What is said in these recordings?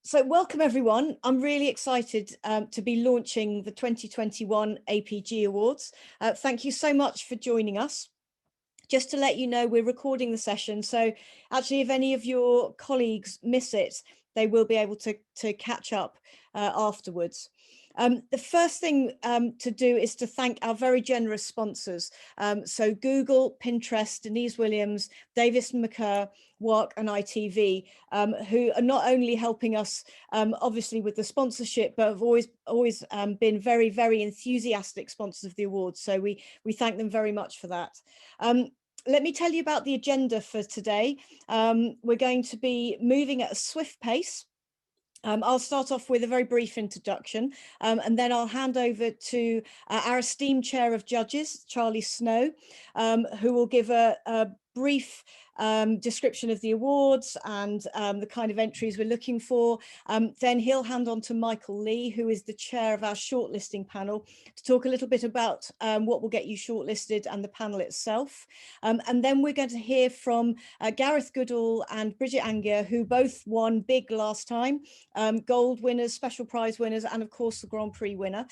So welcome everyone. I'm really excited to be launching the 2021 APG Awards. Thank you so much for joining us. Just to let you know, we're recording the session. So actually, if any of your colleagues miss it, they will be able to catch up afterwards. The first thing to do is to thank our very generous sponsors. So Google, Pinterest, Denise Williams, Davis McCurr, WARC and ITV, who are not only helping us obviously with the sponsorship, but have always been very, very enthusiastic sponsors of the awards. So we thank them very much for that. Let me tell you about the agenda for today. We're going to be moving at a swift pace. I'll start off with a very brief introduction, and then I'll hand over to our esteemed chair of judges, Charlie Snow, who will give a brief description of the awards and the kind of entries we're looking for. Then he'll hand on to Michael Lee, who is the chair of our shortlisting panel, to talk a little bit about what will get you shortlisted and the panel itself. And then we're going to hear from Gareth Goodall and Bridget Angier, who both won big last time. Gold winners, special prize winners, and of course the Grand Prix winner.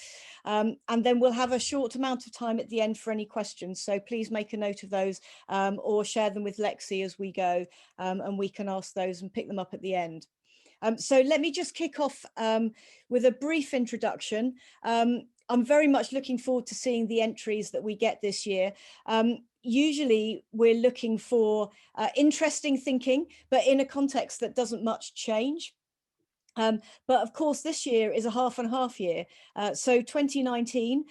And then we'll have a short amount of time at the end for any questions. So please make a note of those or share them with Lexi as we go, and we can ask those and pick them up at the end. So let me just kick off with a brief introduction. I'm very much looking forward to seeing the entries that we get this year. Usually we're looking for interesting thinking, but in a context that doesn't much change. But of course, this year is a half and half year. So 2019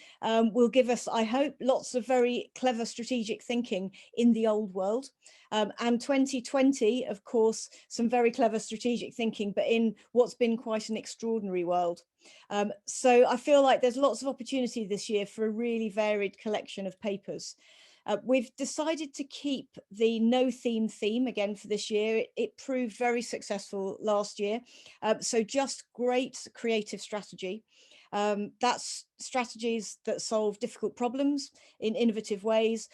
will give us, I hope, lots of very clever strategic thinking in the old world. And 2020, of course, some very clever strategic thinking, but in what's been quite an extraordinary world. So I feel like there's lots of opportunity this year for a really varied collection of papers. We've decided to keep the no theme again for this year. It proved very successful last year. So just great creative strategy. That's strategies that solve difficult problems in innovative ways,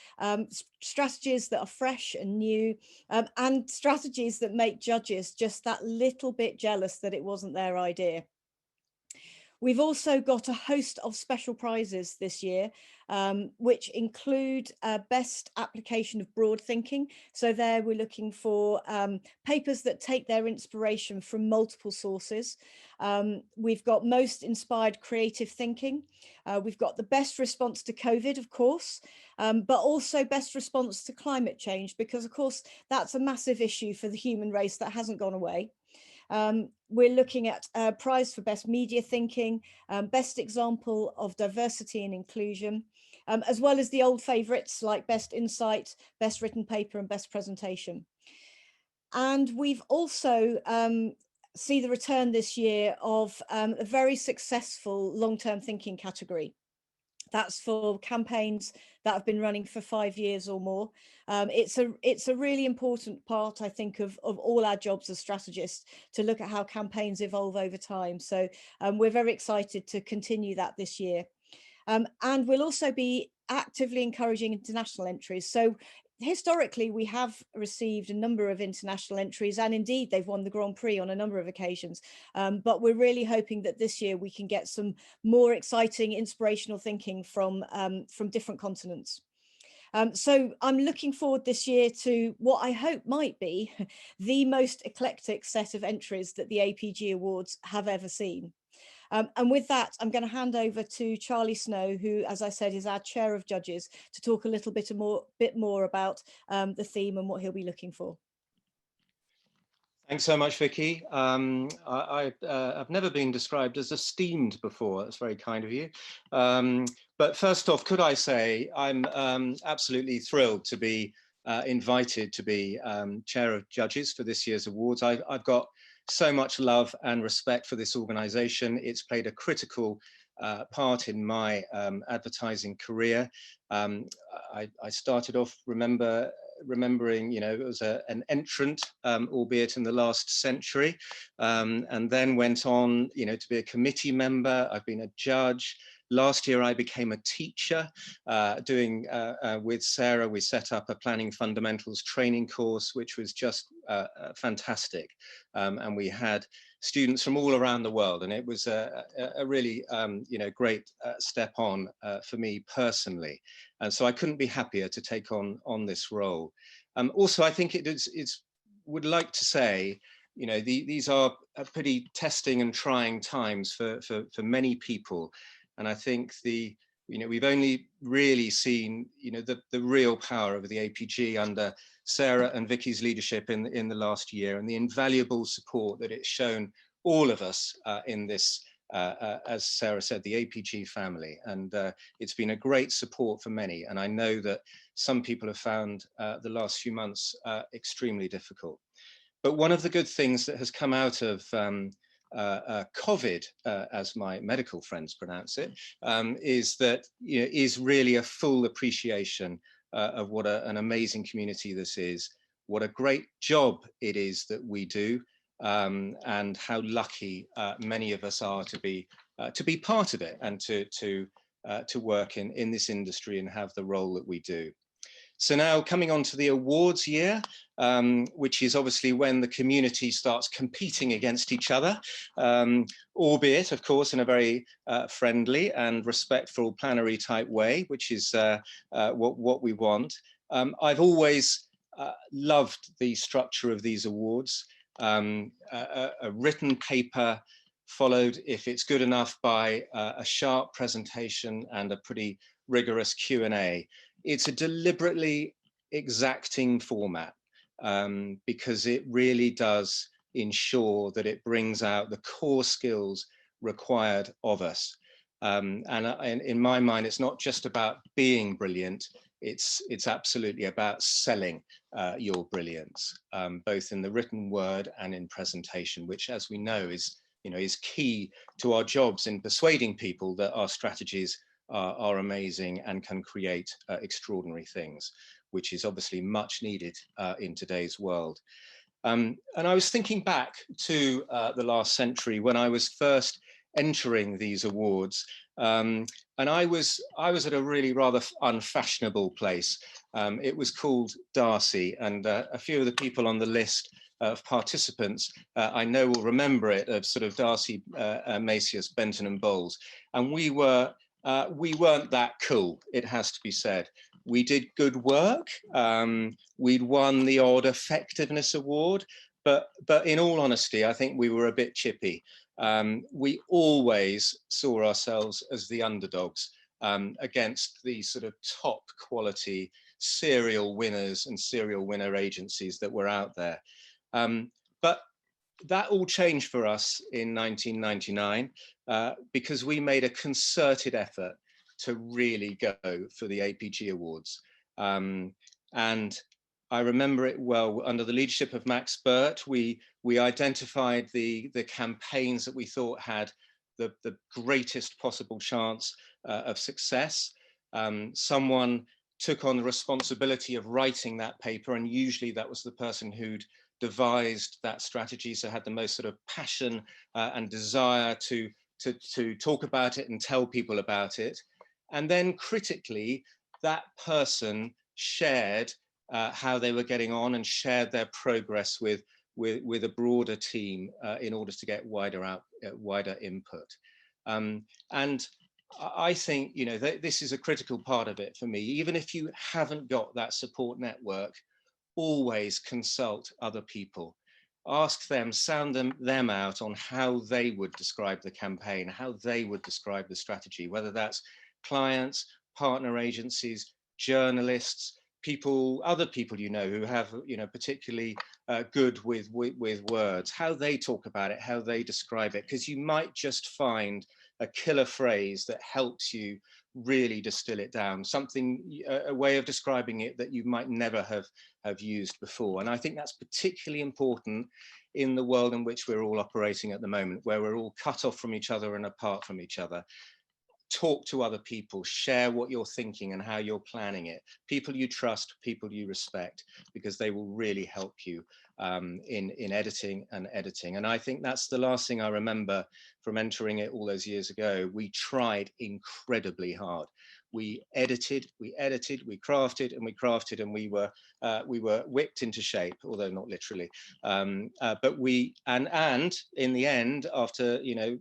strategies that are fresh and new, and strategies that make judges just that little bit jealous that it wasn't their idea. We've also got a host of special prizes this year, which include best application of broad thinking. So there we're looking for papers that take their inspiration from multiple sources. We've got most inspired creative thinking. We've got the best response to COVID, of course, but also best response to climate change, because of course that's a massive issue for the human race that hasn't gone away. We're looking at a prize for best media thinking, best example of diversity and inclusion, as well as the old favorites like best insight, best written paper and best presentation. And we've also see the return this year of a very successful long-term thinking category. That's for campaigns that have been running for 5 years or more. It's a really important part, I think, of all our jobs as strategists, to look at how campaigns evolve over time. So we're very excited to continue that this year. And we'll also be actively encouraging international entries. So historically, we have received a number of international entries, and indeed they've won the Grand Prix on a number of occasions. But we're really hoping that this year we can get some more exciting, inspirational thinking from different continents. So I'm looking forward this year to what I hope might be the most eclectic set of entries that the APG Awards have ever seen. And with that, I'm going to hand over to Charlie Snow, who, as I said, is our chair of judges, to talk a little bit more about the theme and what he'll be looking for. Thanks so much, Vicky. I've never been described as esteemed before. That's very kind of you. But first off, could I say I'm absolutely thrilled to be invited to be chair of judges for this year's awards. I've got so much love and respect for this organization. It's played a critical part in my advertising career. I started off remembering, you know, it was an entrant, albeit in the last century, and then went on, you know, to be a committee member. I've been a judge. Last year, I became a teacher, with Sarah, we set up a planning fundamentals training course, which was just fantastic. And we had students from all around the world, and it was a really great step on for me personally, and so I couldn't be happier to take on this role. Also, I think it's would like to say, these are pretty testing and trying times for many people, and I think we've only really seen the real power of the APG under Sarah and Vicky's leadership in the last year, and the invaluable support that it's shown all of us in this, as Sarah said, the APG family. And it's been a great support for many. And I know that some people have found the last few months extremely difficult. But one of the good things that has come out of COVID, as my medical friends pronounce it, is that is really a full appreciation of what an amazing community this is, what a great job it is that we do, and how lucky many of us are to be part of it and to work in this industry and have the role that we do. So now coming on to the awards year, which is obviously when the community starts competing against each other, albeit, of course, in a very friendly and respectful plenary type way, which is what we want. I've always loved the structure of these awards. A written paper followed, if it's good enough, by a sharp presentation and a pretty rigorous Q&A. It's a deliberately exacting format because it really does ensure that it brings out the core skills required of us. And in my mind, it's not just about being brilliant, it's absolutely about selling your brilliance, both in the written word and in presentation, which, as we know, is key to our jobs in persuading people that our strategies are amazing and can create extraordinary things, which is obviously much needed in today's world. And I was thinking back to the last century when I was first entering these awards, and I was at a really rather unfashionable place. It was called Darcy, and a few of the people on the list of participants I know will remember it, of sort of Darcy, Macias, Benton and Bowles, and we weren't that cool, it has to be said. We did good work. We'd won the odd effectiveness award, but in all honesty, I think we were a bit chippy. We always saw ourselves as the underdogs against the sort of top quality serial winners and serial winner agencies that were out there. But that all changed for us in 1999 because we made a concerted effort to really go for the APG Awards. And I remember it well. Under the leadership of Max Burt, we identified the campaigns that we thought had the greatest possible chance of success. Someone took on the responsibility of writing that paper, and usually that was the person who'd devised that strategy, so had the most sort of passion and desire to talk about it and tell people about it. And then critically, that person shared how they were getting on and shared their progress with a broader team in order to get wider input. And I think this is a critical part of it for me. Even if you haven't got that support network, always consult other people. Ask them, sound them out on how they would describe the campaign, how they would describe the strategy, whether that's clients, partner agencies, journalists, other people who have particularly good with words, how they talk about it, how they describe it, because you might just find a killer phrase that helps you really distill it down, a way of describing it that you might never have used before. And I think that's particularly important in the world in which we're all operating at the moment, where we're all cut off from each other and apart from each other. Talk to other people, share what you're thinking and how you're planning it. People you trust, people you respect, because they will really help you in editing and editing. And I think that's the last thing I remember from entering it all those years ago. We tried incredibly hard. we edited, we crafted, and we crafted, and we were whipped into shape, although not literally. But we, and in the end, after, you know,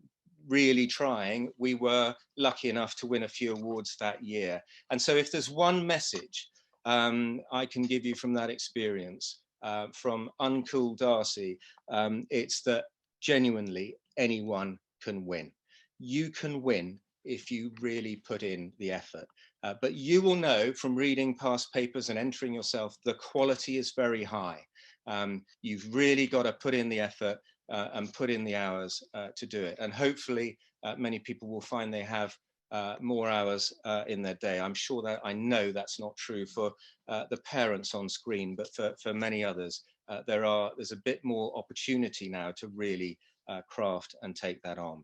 really trying, we were lucky enough to win a few awards that year. And so if there's one message I can give you from that experience, from Uncool Darcy, it's that genuinely anyone can win. You can win if you really put in the effort. But you will know from reading past papers and entering yourself, the quality is very high. You've really got to put in the effort and put in the hours to do it. And hopefully many people will find they have more hours in their day. I'm sure that, I know that's not true for the parents on screen, but for many others, there's a bit more opportunity now to really craft and take that on.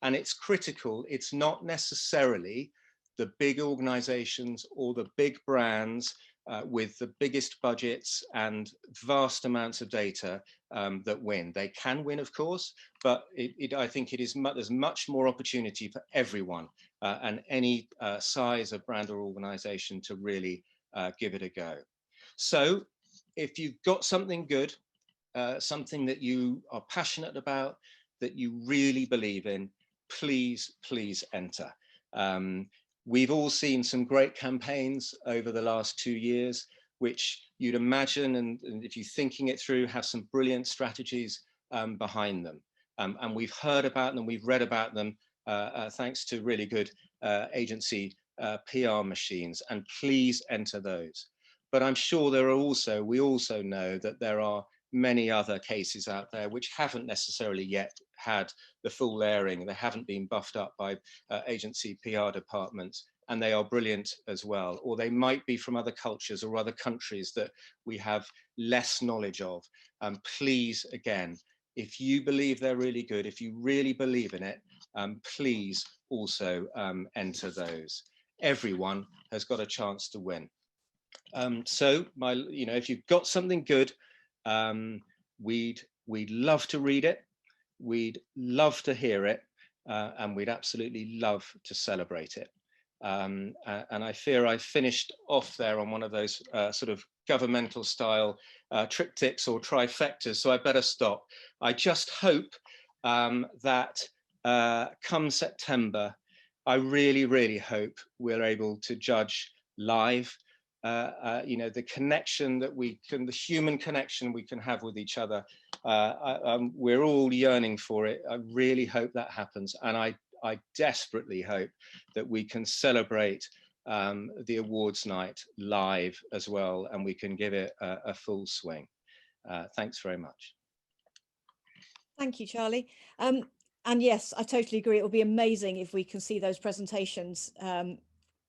And it's critical. It's not necessarily the big organizations or the big brands with the biggest budgets and vast amounts of data that win. They can win, of course, but I think there's much more opportunity for everyone and any size of brand or organization to really give it a go. So if you've got something good, something that you are passionate about, that you really believe in, please enter. We've all seen some great campaigns over the last 2 years, which you'd imagine, and if you're thinking it through, have some brilliant strategies behind them. And we've heard about them, we've read about them, thanks to really good agency PR machines, and please enter those. But I'm sure we also know that there are many other cases out there which haven't necessarily yet had the full airing. They haven't been buffed up by agency PR departments, and they are brilliant as well. Or they might be from other cultures or other countries that we have less knowledge of. Please, again, if you believe they're really good, if you really believe in it, please also enter those. Everyone has got a chance to win. So if you've got something good, we'd love to read it, we'd love to hear it, and we'd absolutely love to celebrate it. And I fear I finished off there on one of those sort of governmental style triptychs or trifectas, so I better stop. I just hope that come September, I really hope we're able to judge live the connection that the human connection we can have with each other. We're all yearning for it. I really hope that happens. And I desperately hope that we can celebrate the awards night live as well, and we can give it a full swing. Thanks very much. Thank you, Charlie. And yes, I totally agree. It will be amazing if we can see those presentations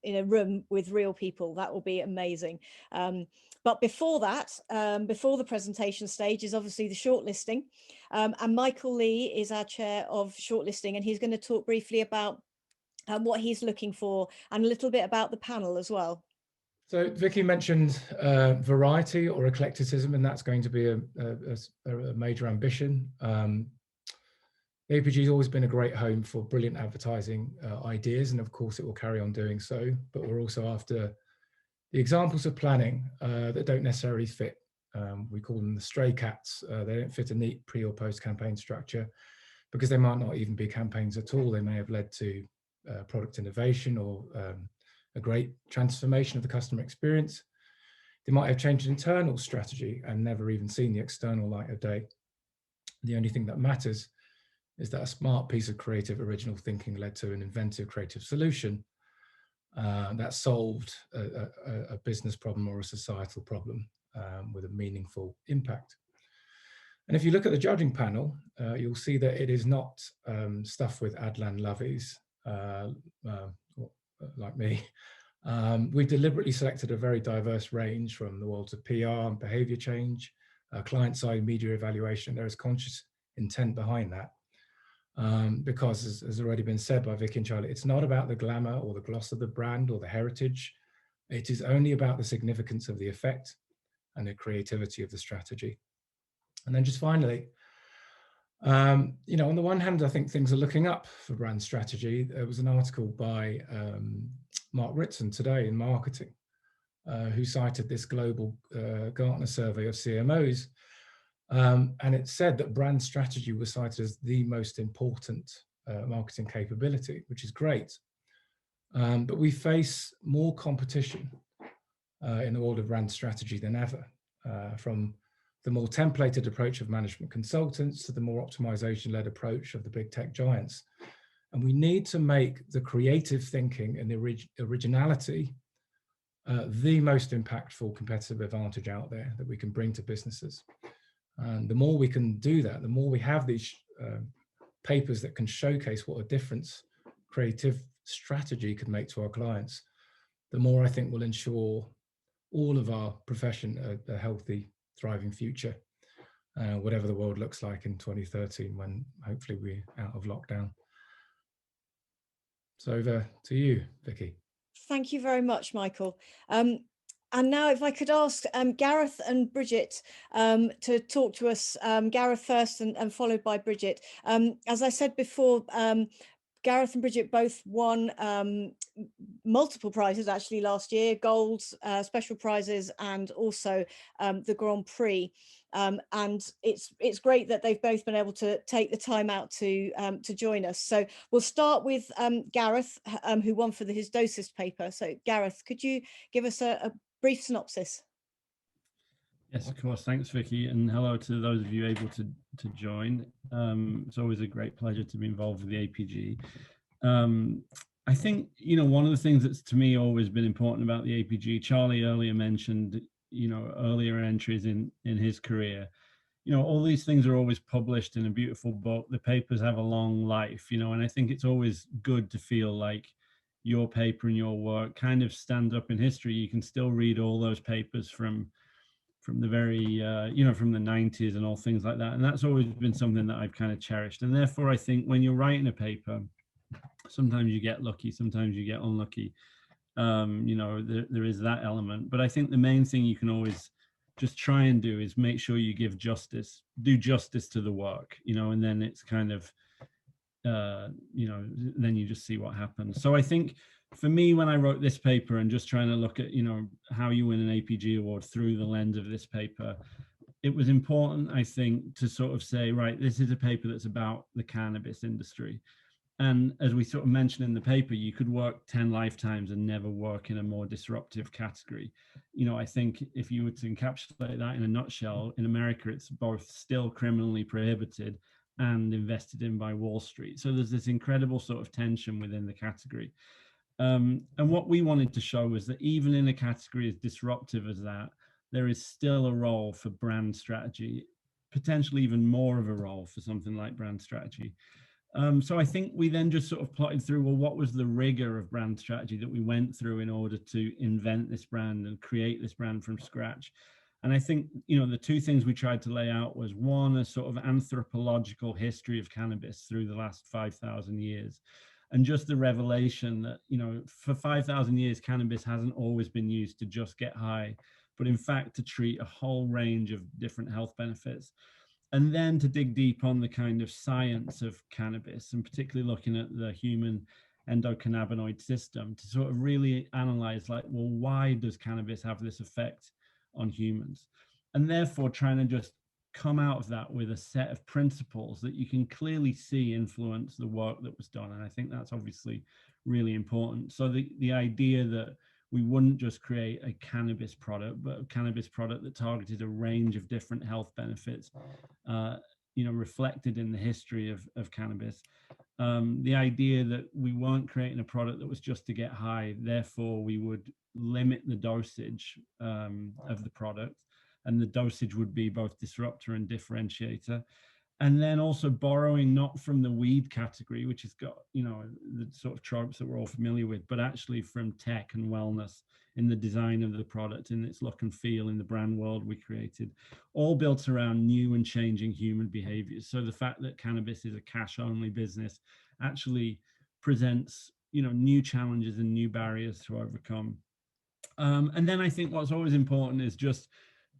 in a room with real people. That will be amazing. But before that, before the presentation stage is obviously the shortlisting. And Michael Lee is our chair of shortlisting, and he's going to talk briefly about what he's looking for and a little bit about the panel as well. So Vicky mentioned variety or eclecticism, and that's going to be a major ambition. The APG has always been a great home for brilliant advertising ideas, and of course it will carry on doing so, but we're also after the examples of planning that don't necessarily fit. We call them the stray cats. They don't fit a neat pre or post campaign structure because they might not even be campaigns at all. They may have led to product innovation or a great transformation of the customer experience. They might have changed internal strategy and never even seen the external light of day. The only thing that matters is that a smart piece of creative original thinking led to an inventive creative solution that solved a business problem or a societal problem with a meaningful impact. And if you look at the judging panel, you'll see that it is not stuff with Adlan Loveys, like me. We deliberately selected a very diverse range from the worlds of PR and behavior change, client-side media evaluation. There is conscious intent behind that. Because, as has already been said by Vicky and Charlie, it's not about the glamour or the gloss of the brand or the heritage. It is only about the significance of the effect and the creativity of the strategy. And then just finally, on the one hand, I think things are looking up for brand strategy. There was an article by Mark Ritson today in marketing, who cited this global Gartner survey of CMOs. And it said that brand strategy was cited as the most important marketing capability, which is great. But we face more competition in the world of brand strategy than ever, from the more templated approach of management consultants to the more optimization-led approach of the big tech giants. And we need to make the creative thinking and the originality the most impactful competitive advantage out there that we can bring to businesses. And the more we can do that, the more we have these papers that can showcase what a difference creative strategy could make to our clients, the more I think will ensure all of our profession a healthy, thriving future, whatever the world looks like in 2013, when hopefully we're out of lockdown. So over to you, Vicky. Thank you very much, Michael. And now if I could ask Gareth and Bridget to talk to us, Gareth first and followed by Bridget. As I said before, Gareth and Bridget both won multiple prizes actually last year, golds, special prizes, and also the Grand Prix. And it's great that they've both been able to take the time out to join us. So we'll start with Gareth, who won for his DOCIS paper. So Gareth, could you give us a brief synopsis? Yes, of course. Thanks, Vicky, and hello to those of you able to join. It's always a great pleasure to be involved with the APG. I think, one of the things that's to me always been important about the APG, Charlie earlier mentioned, earlier entries in his career. All these things are always published in a beautiful book. The papers have a long life, and I think it's always good to feel like your paper and your work kind of stand up in history. You can still read all those papers from the very, from the 90s and all things like that. And that's always been something that I've kind of cherished. And therefore, I think when you're writing a paper, sometimes you get lucky, sometimes you get unlucky. There is that element. But I think the main thing you can always just try and do is make sure you do justice to the work, and then it's kind of, then you just see what happens. So I think for me, when I wrote this paper and just trying to look at, how you win an APG award through the lens of this paper, it was important, I think, to sort of say, right, this is a paper that's about the cannabis industry. And as we sort of mentioned in the paper, you could work 10 lifetimes and never work in a more disruptive category. I think if you were to encapsulate that in a nutshell, in America, it's both still criminally prohibited and invested in by Wall Street. So there's this incredible sort of tension within the category. And what we wanted to show was that even in a category as disruptive as that, there is still a role for brand strategy, potentially even more of a role for something like brand strategy. So I think we then just sort of plotted through, well, what was the rigor of brand strategy that we went through in order to invent this brand and create this brand from scratch? And I think, the two things we tried to lay out was, one, a sort of anthropological history of cannabis through the last 5,000 years. And just the revelation that, for 5,000 years, cannabis hasn't always been used to just get high, but in fact, to treat a whole range of different health benefits. And then to dig deep on the kind of science of cannabis, and particularly looking at the human endocannabinoid system to sort of really analyze, like, well, why does cannabis have this effect on humans? And therefore trying to just come out of that with a set of principles that you can clearly see influence the work that was done. And I think that's obviously really important. So the idea that we wouldn't just create a cannabis product, but a cannabis product that targeted a range of different health benefits, reflected in the history of cannabis. The idea that we weren't creating a product that was just to get high, therefore we would limit the dosage of the product, and the dosage would be both disruptor and differentiator. And then also borrowing not from the weed category, which has got, the sort of tropes that we're all familiar with, but actually from tech and wellness in the design of the product, in its look and feel, in the brand world we created, all built around new and changing human behaviors. So the fact that cannabis is a cash-only business actually presents, new challenges and new barriers to overcome. And then I think what's always important is just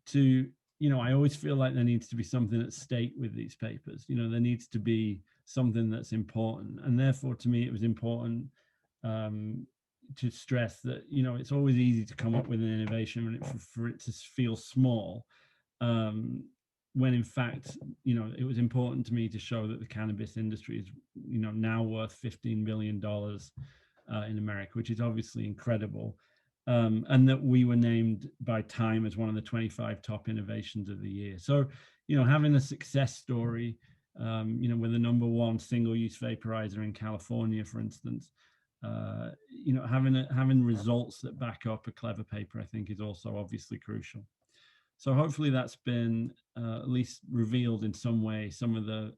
to, I always feel like there needs to be something at stake with these papers. There needs to be something that's important. And therefore, to me, it was important, to stress that, you know, it's always easy to come up with an innovation and for it to feel small, when in fact, you know, it was important to me to show that the cannabis industry is, you know, now worth $15 billion in America, which is obviously incredible. And that we were named by Time as one of the 25 top innovations of the year. So, you know, having a success story, you know, with the #1 single-use vaporizer in California, for instance, you know, having results that back up a clever paper, I think, is also obviously crucial. So hopefully that's been at least revealed in some way some of the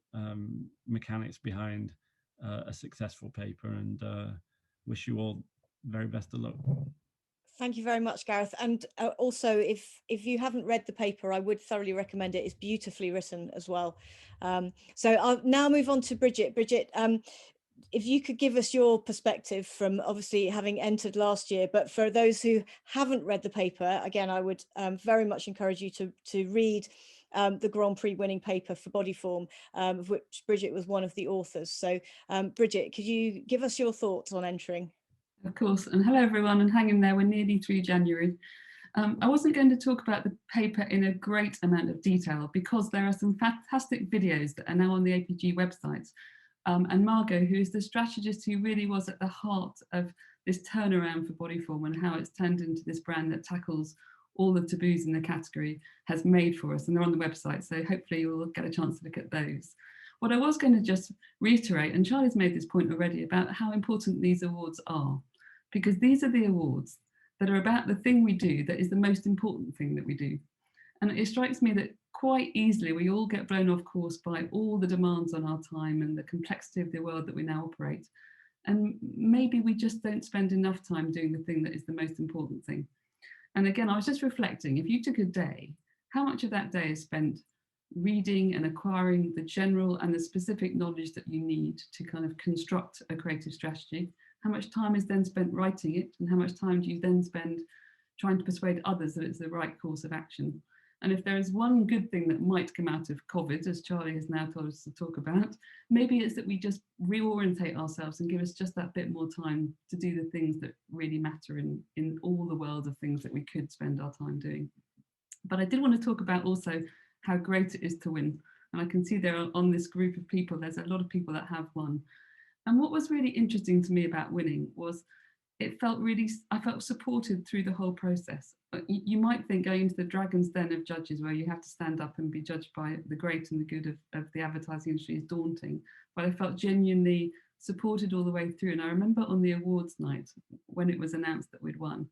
mechanics behind a successful paper, and wish you all very best of luck. Thank you very much, Gareth. And also, if you haven't read the paper, I would thoroughly recommend it. It's beautifully written as well. So I'll now move on to Bridget. Bridget, if you could give us your perspective from obviously having entered last year, but for those who haven't read the paper, again, I would very much encourage you to read the Grand Prix winning paper for Bodyform, of which Bridget was one of the authors. So Bridget, could you give us your thoughts on entering? Of course, and hello everyone, and hang in there, we're nearly through January. I wasn't going to talk about the paper in a great amount of detail because there are some fantastic videos that are now on the APG website. And Margot, who is the strategist who really was at the heart of this turnaround for Bodyform and how it's turned into this brand that tackles all the taboos in the category, has made for us, and they're on the website, so hopefully you'll get a chance to look at those. What I was going to just reiterate, and Charlie's made this point already, about how important these awards are, because these are the awards that are about the thing we do that is the most important thing that we do. And it strikes me that quite easily we all get blown off course by all the demands on our time and the complexity of the world that we now operate. And maybe we just don't spend enough time doing the thing that is the most important thing. And again, I was just reflecting, if you took a day, how much of that day is spent reading and acquiring the general and the specific knowledge that you need to kind of construct a creative strategy? How much time is then spent writing it? And how much time do you then spend trying to persuade others that it's the right course of action? And if there is one good thing that might come out of COVID, as Charlie has now told us to talk about, maybe it's that we just reorientate ourselves and give us just that bit more time to do the things that really matter in all the world of things that we could spend our time doing. But I did want to talk about also how great it is to win. And I can see there on this group of people, there's a lot of people that have won. And what was really interesting to me about winning was I felt supported through the whole process. You might think going into the dragon's den of judges where you have to stand up and be judged by the great and the good of the advertising industry is daunting, but I felt genuinely supported all the way through. And I remember on the awards night, when it was announced that we'd won,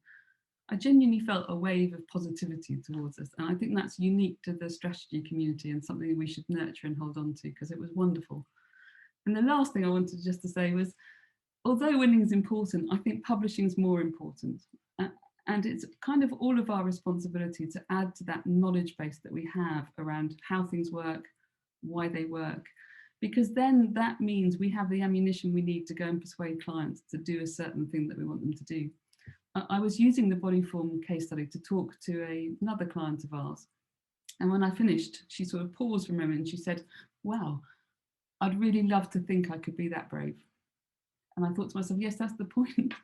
I genuinely felt a wave of positivity towards us. And I think that's unique to the strategy community and something we should nurture and hold on to, because it was wonderful. And the last thing I wanted just to say was, although winning is important, I think publishing is more important. And it's kind of all of our responsibility to add to that knowledge base that we have around how things work, why they work, because then that means we have the ammunition we need to go and persuade clients to do a certain thing that we want them to do. I was using the Bodyform case study to talk to another client of ours. And when I finished, she sort of paused for a moment and she said, wow, I'd really love to think I could be that brave. And I thought to myself, yes, that's the point.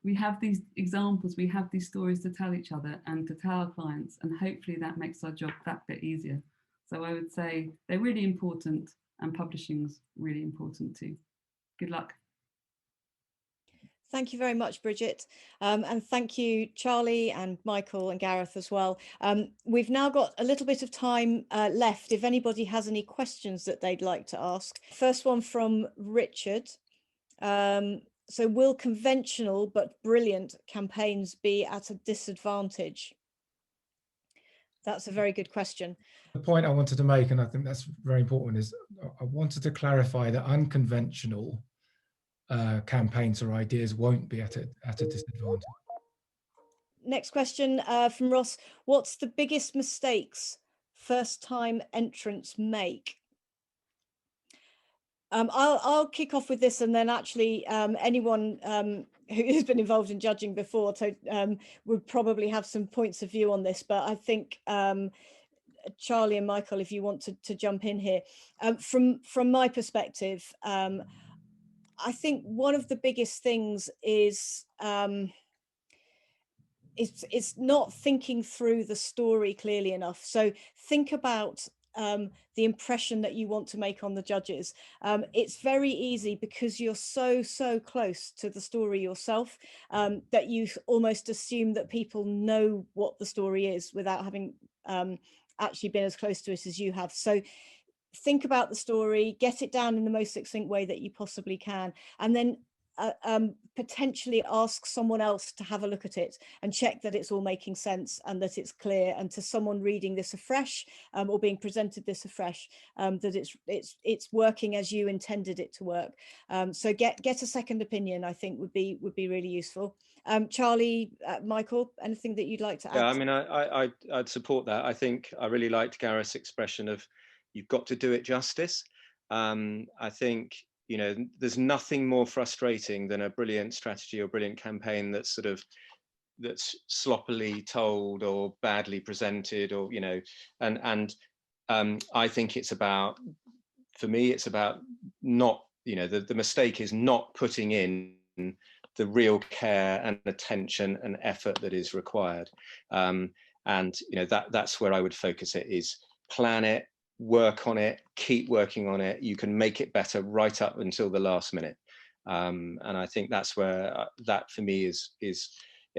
We have these examples, we have these stories to tell each other and to tell our clients, and hopefully that makes our job that bit easier. So I would say they're really important, and publishing's really important too. Good luck. Thank you very much, Bridget. And thank you, Charlie and Michael and Gareth as well. We've now got a little bit of time left if anybody has any questions that they'd like to ask. First one from Richard. So will conventional but brilliant campaigns be at a disadvantage? That's a very good question. The point I wanted to make, and I think that's very important, is I wanted to clarify that unconventional campaigns or ideas won't be at a disadvantage. Next question from Ross. What's the biggest mistakes first-time entrants make? I'll kick off with this, and then actually anyone who's been involved in judging before would probably have some points of view on this. But I think Charlie and Michael, if you want to jump in here, from my perspective, I think one of the biggest things is it's not thinking through the story clearly enough. So think about the impression that you want to make on the judges. It's very easy, because you're so close to the story yourself, that you almost assume that people know what the story is without having actually been as close to it as you have. So think about the story, get it down in the most succinct way that you possibly can, and then potentially ask someone else to have a look at it and check that it's all making sense and that it's clear, and to someone reading this afresh or being presented this afresh, that it's working as you intended it to work. So get a second opinion, I think would be really useful. Charlie, Michael, anything that you'd like to add? Yeah, I mean, I'd support that. I think I really liked Gareth's expression of, you've got to do it justice. I think, you know, there's nothing more frustrating than a brilliant strategy or brilliant campaign that's sloppily told or badly presented, or, you know, and I think it's about, for me, it's about not, you know, the mistake is not putting in the real care and attention and effort that is required. And, you know, that's where I would focus it, is plan it, work on it, keep working on it. You can make it better right up until the last minute. And I think that's where that for me is,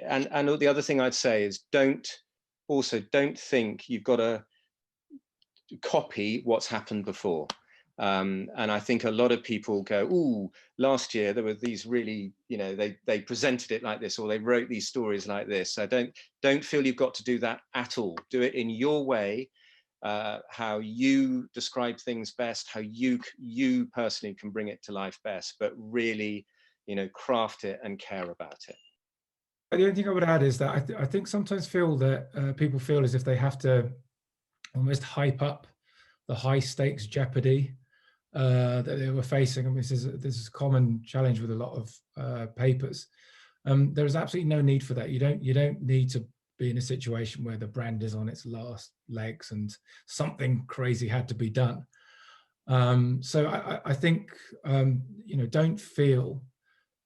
and the other thing I'd say is don't think you've got to copy what's happened before. And I think a lot of people go, ooh, last year there were these really, you know, they presented it like this, or they wrote these stories like this. So don't feel you've got to do that at all. Do it in your way, how you describe things best, how you personally can bring it to life best, but really, you know, craft it and care about it. The only thing I would add is that I think sometimes feel that people feel as if they have to almost hype up the high stakes jeopardy that they were facing. I mean, this is a common challenge with a lot of papers. There is absolutely no need for that. You don't need to be in a situation where the brand is on its last legs and something crazy had to be done. So I think, you know, don't feel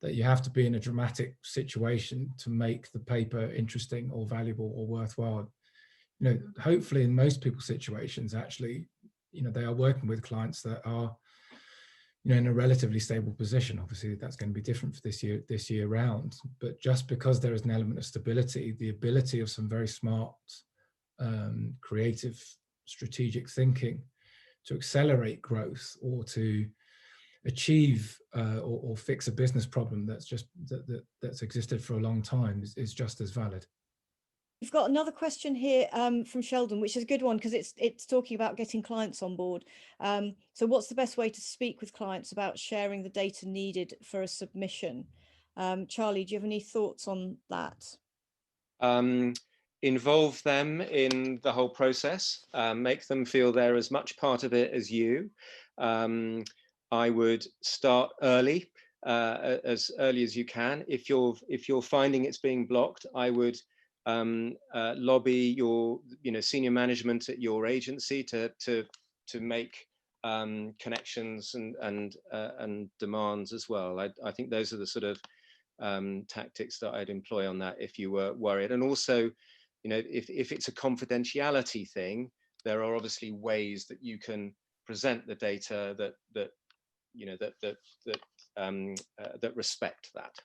that you have to be in a dramatic situation to make the paper interesting or valuable or worthwhile. You know, hopefully in most people's situations, actually, you know, they are working with clients that are, you know, in a relatively stable position. Obviously, that's going to be different for this year round. But just because there is an element of stability, the ability of some very smart, creative, strategic thinking to accelerate growth or to achieve or fix a business problem that's existed for a long time is just as valid. We've got another question here from Sheldon, which is a good one because it's talking about getting clients on board. So what's the best way to speak with clients about sharing the data needed for a submission? Charlie, do you have any thoughts on that? Involve them in the whole process, make them feel they're as much part of it as you. I would start early, as early as you can. If you're finding it's being blocked, I would lobby your senior management at your agency to make connections and demands as well. I think those are the sort of tactics that I'd employ on that if you were worried. And also, you know, if it's a confidentiality thing, there are obviously ways that you can present the data that respect that.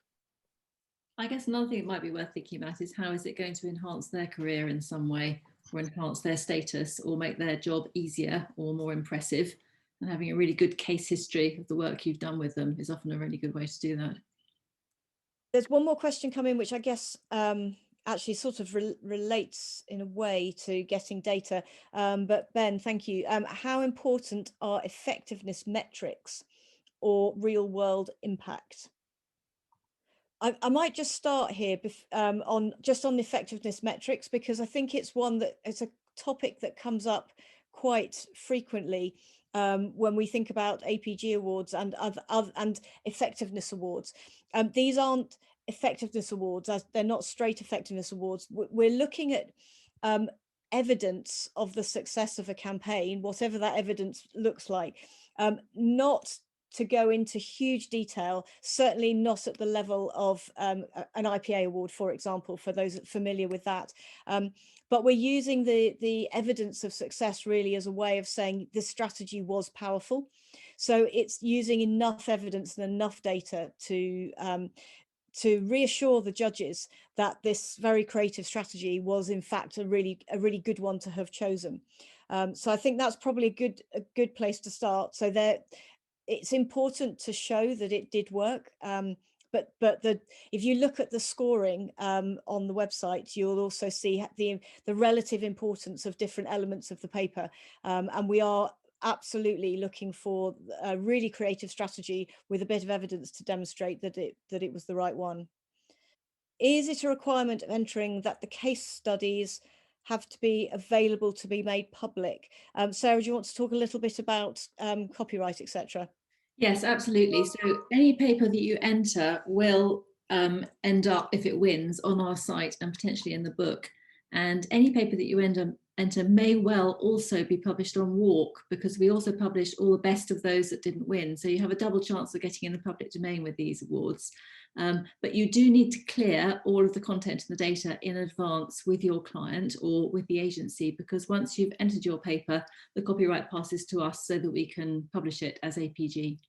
I guess another thing that might be worth thinking about is how is it going to enhance their career in some way, or enhance their status, or make their job easier or more impressive. And having a really good case history of the work you've done with them is often a really good way to do that. There's one more question coming, which I guess actually sort of relates in a way to getting data. But Ben, thank you. How important are effectiveness metrics or real world impact? I might just start here on the effectiveness metrics, because I think it's it's a topic that comes up quite frequently when we think about APG awards and effectiveness awards. These aren't effectiveness awards, as they're not straight effectiveness awards. We're looking at evidence of the success of a campaign, whatever that evidence looks like, not to go into huge detail, certainly not at the level of an IPA award, for example, for those familiar with that. But we're using the evidence of success really as a way of saying this strategy was powerful. So it's using enough evidence and enough data to reassure the judges that this very creative strategy was in fact a really good one to have chosen. So I think that's probably a good place to start. So it's important to show that it did work. But if you look at the scoring on the website, you'll also see the relative importance of different elements of the paper. And we are absolutely looking for a really creative strategy with a bit of evidence to demonstrate that it was the right one. Is it a requirement of entering that the case studies have to be available to be made public? Sarah, do you want to talk a little bit about copyright, etc.? Yes, absolutely. So any paper that you enter will end up, if it wins, on our site and potentially in the book. And any paper that you enter may well also be published on Walk, because we also publish all the best of those that didn't win. So you have a double chance of getting in the public domain with these awards. But you do need to clear all of the content and the data in advance with your client or with the agency, because once you've entered your paper, the copyright passes to us so that we can publish it as APG.